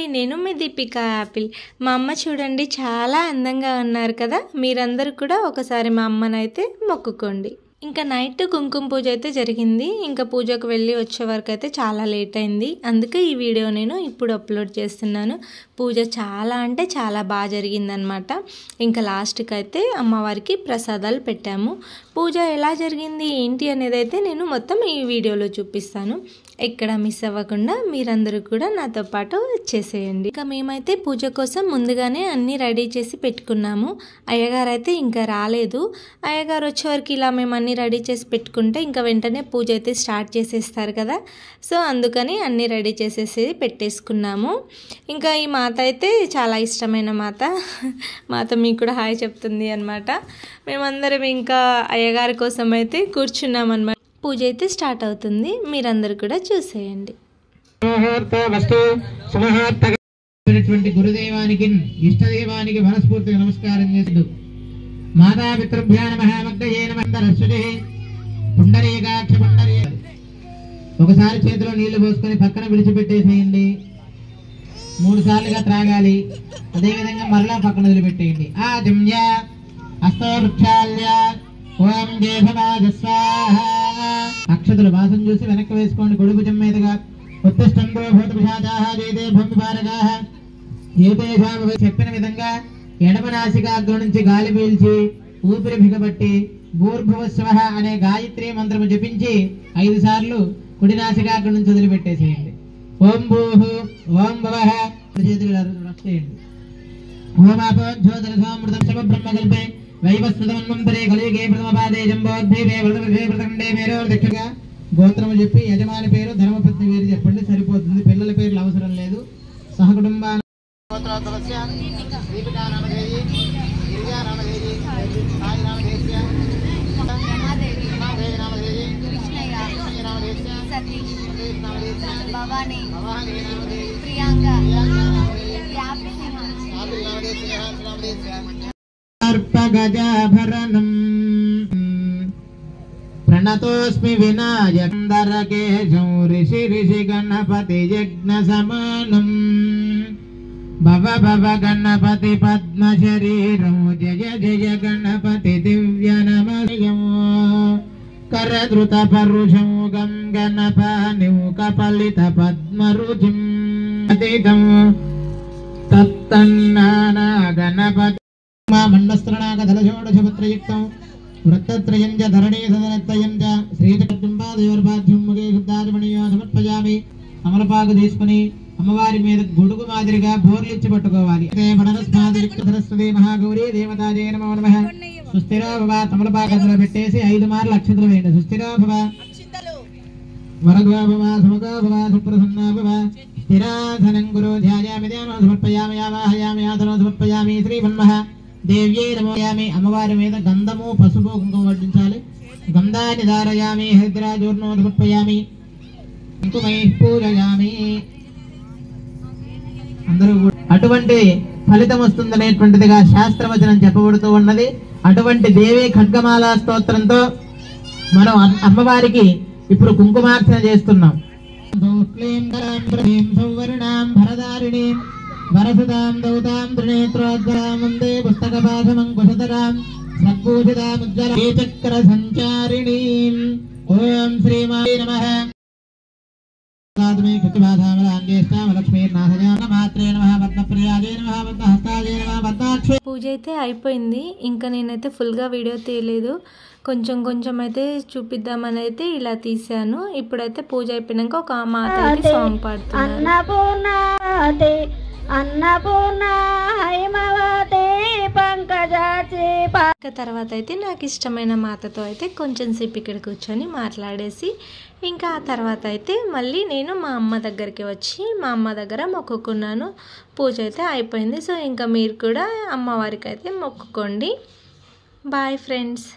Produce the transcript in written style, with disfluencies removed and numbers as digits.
అండి, నేను మీ దీపిక యాపిల్. మా అమ్మ చూడండి చాలా అందంగా ఉన్నారు కదా. మీరందరూ కూడా ఒకసారి మా అమ్మనైతే మొక్కుకోండి. ఇంకా నైట్ కుంకుమ పూజ అయితే జరిగింది. ఇంకా పూజకు వెళ్ళి వచ్చే వరకు అయితే చాలా లేట్ అయింది. అందుకే ఈ వీడియో నేను ఇప్పుడు అప్లోడ్ చేస్తున్నాను. పూజ చాలా అంటే చాలా బాగా జరిగిందనమాట. ఇంకా లాస్ట్కి అయితే అమ్మవారికి ప్రసాదాలు పెట్టాము. పూజ ఎలా జరిగింది ఏంటి అనేది అయితే నేను మొత్తం ఈ వీడియోలో చూపిస్తాను. ఎక్కడ మిస్ అవ్వకుండా మీరందరూ కూడా నాతో పాటు వచ్చేసేయండి. ఇంకా మేమైతే పూజ కోసం ముందుగానే అన్నీ రెడీ చేసి పెట్టుకున్నాము. అయ్యగారు అయితే ఇంకా రాలేదు. అయ్యగారు వచ్చేవరకు ఇలా మేము అన్నీ రెడీ చేసి పెట్టుకుంటే ఇంకా వెంటనే పూజ అయితే స్టార్ట్ చేసేస్తారు కదా. సో అందుకని అన్నీ రెడీ చేసేసి పెట్టేసుకున్నాము. ఇంకా ఈ మాత అయితే చాలా ఇష్టమైన మాత మీకు కూడా హాయ్ చెప్తుంది అనమాట. మేమందరం ఇంకా అయ్యగారి కోసం అయితే కూర్చున్నాం అనమాట. పూజ అయితే స్టార్ట్ అవుతుంది. మీరందరూ కూడా చూసేయండి. గురుదేవానికి ఇష్టదేవానికి మనస్ఫూర్తిగా నమస్కారం చేస్తూ మాతాపితృభ్యో నమః మగ్ధయే నమః పుండరీకాక్ష పుండరీ. ఒకసారి చేతిలో నీళ్లు పోసుకొని పక్కన విడిచిపెట్టేసేయండి. 3 సార్లుగా త్రాగాలి. అదేవిధంగా మరలా పక్కన వదిలిపెట్టేయండి. ఆజమ్య అస్తోక్షాల్య ఓం దేవరాజ స్వాహ. అక్షతలు వాసం చూసి వెనక్కి వేసుకోండి. గొడుగుజం మీదుగా ఉత్తిష్టంతో భూతపిశాచాః జయతే భూమిపారకాః ఏతేషాం చెప్పిన విధంగా ఎడమ నాసికాగ్రం నుంచి గాలి పీల్చి ఊపిరి బిగబట్టి భూర్భువస్వః అనే గాయత్రి మంత్రము జపించి 5 సార్లు కుడి నాసికాగ్రం నుంచి వదిలిపెట్టేసేయండి. ఓం భూః ఓం భవః చేతులు రక్షేయండి. ఓం ఆపోజ్యోతిర సామృతం శవ బ్రహ్మకల్పే వైవస్వతమన్వంతరే కలియుగే ప్రథమపాదే జంబోద్భీమే వృతవృషే వృతఖండే మేరోర్ దక్షగా గోత్రము చెప్పి యజమాని పేరు ధర్మపత్ని పేరు చెప్పండి, సరిపోతుంది. పిల్లల పేర్లు అవసరం లేదు. సహకుటుంబా గజాభరణం ప్రణతోస్మి వినాయకందరకేశం ఋషి ఋషి గణపతి యజ్ఞ సమానం భవ భవ గణపతి పద్మ శరీరం జయ జయ గణపతి దివ్య నమయం కరధృత పరుషం గం గణపానిం కపలిత పద్మరుచిం అతిథం తత్తన్నానా గణపతి మండస్త్రణాకదలషోడశపత్రయుక్తం వృత్తత్రయం చ ధరణీ సదనత్రయం చ శ్రీచకుంబాదయోర్బాధ్యం ముఖే శుద్ధాదిమణియో సమర్పయామి. అమలపాకు తీసుకుని అమ్మవారి మీద గొడుగు మాదిరిగా బోర్లిచ్చి పట్టుకోవాలి. సరస్వతి మహాగౌరీ దేవతాజే నమో నమః. సుస్థిరో భవ తమలపాకు అందులో పెట్టేసి 5 మార్లు అక్షంతలు వేయండి. సుస్థిరో భవ వరదో భవ సుముఖో భవ సుప్రసన్నో భవ స్థిరాసనం గురు ధ్యాయామి ధ్యానో సమర్పయామి ఆవాహయామి ఆసనో సమర్పయామి. శ్రీమన్మః దేవ్యై నమోయామి. అమ్మవారి మీద గంధము పసుపు కుంకుమ వడ్డించాలి. గంధాన్ని ధారయామి హరిద్రాచూర్ణో సమర్పయామి కుంకుమై పూజయామి. అందరూ అటువంటి ఫలితం వస్తుందనేటువంటిదిగా శాస్త్రవచనం చెప్పబడుతూ ఉన్నది. అటువంటి దేవి ఖడ్గమాల స్తోత్రంతో మనం అమ్మవారికి ఇప్పుడు కుంకుమార్చన చేస్తున్నాం. వరసుదాం దౌతాం త్రినేత్రోద్గరాం వందే పుస్తకపాశమంకుశధరాం సద్భూషితాముజ్జల చక్ర సంచారిణీం. ఓం శ్రీమాయ నమః. పూజ అయితే అయిపోయింది. ఇంకా నేనైతే ఫుల్గా వీడియో తీయలేదు, కొంచెం కొంచెం అయితే చూపిద్దామని అయితే ఇలా తీసాను. ఇప్పుడైతే పూజ అయిపోయినాక ఒక మాత అయితే సాంగ్ పాడుతున్నాను. తర్వాత అయితే నాకు ఇష్టమైన మాతతో అయితే కొంచెం సేపు ఇక్కడ కూర్చొని మాట్లాడేసి ఇంకా ఆ తర్వాత అయితే మళ్ళీ నేను మా అమ్మ దగ్గరికి వచ్చి మా అమ్మ దగ్గర మొక్కుకున్నాను. పూజ అయితే అయిపోయింది. సో ఇంకా మీరు కూడా అమ్మవారికి అయితే మొక్కుకోండి. Bye friends.